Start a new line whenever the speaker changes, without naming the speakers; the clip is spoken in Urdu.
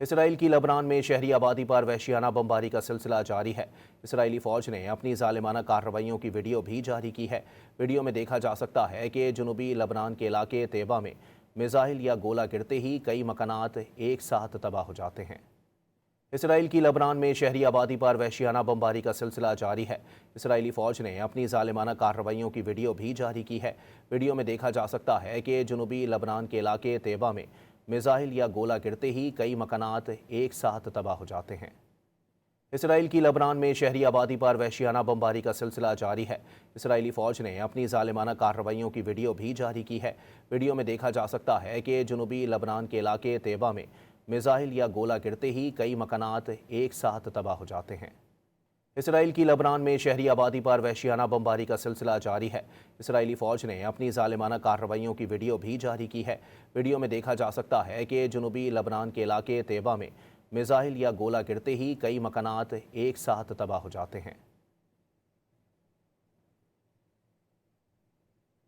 اسرائیل کی لبنان میں شہری آبادی پر وحشیانہ بمباری کا سلسلہ جاری ہے۔ اسرائیلی فوج نے اپنی ظالمانہ کارروائیوں کی ویڈیو بھی جاری کی ہے۔ ویڈیو میں دیکھا جا سکتا ہے کہ جنوبی لبنان کے علاقے طیبہ میں میزائل یا گولہ گرتے ہی کئی مکانات ایک ساتھ تباہ ہو جاتے ہیں۔ اسرائیل کی لبنان میں شہری آبادی پر وحشیانہ بمباری کا سلسلہ جاری ہے۔ اسرائیلی فوج نے اپنی ظالمانہ کارروائیوں کی ویڈیو بھی جاری کی ہے۔ ویڈیو میں دیکھا جا سکتا ہے کہ جنوبی لبنان کے علاقے طیبہ میں میزائل یا گولہ گرتے ہی کئی مکانات ایک ساتھ تباہ ہو جاتے ہیں۔ اسرائیل کی لبنان میں شہری آبادی پر وحشیانہ بمباری کا سلسلہ جاری ہے۔ اسرائیلی فوج نے اپنی ظالمانہ کارروائیوں کی ویڈیو بھی جاری کی ہے۔ ویڈیو میں دیکھا جا سکتا ہے کہ جنوبی لبنان کے علاقے طیبہ میں میزائل یا گولہ گرتے ہی کئی مکانات ایک ساتھ تباہ ہو جاتے ہیں۔ اسرائیل کی لبنان میں شہری آبادی پر وحشیانہ بمباری کا سلسلہ جاری ہے۔ اسرائیلی فوج نے اپنی ظالمانہ کارروائیوں کی ویڈیو بھی جاری کی ہے۔ ویڈیو میں دیکھا جا سکتا ہے کہ جنوبی لبنان کے علاقے طیبہ میں میزائل یا گولہ گرتے ہی کئی مکانات ایک ساتھ تباہ ہو جاتے ہیں۔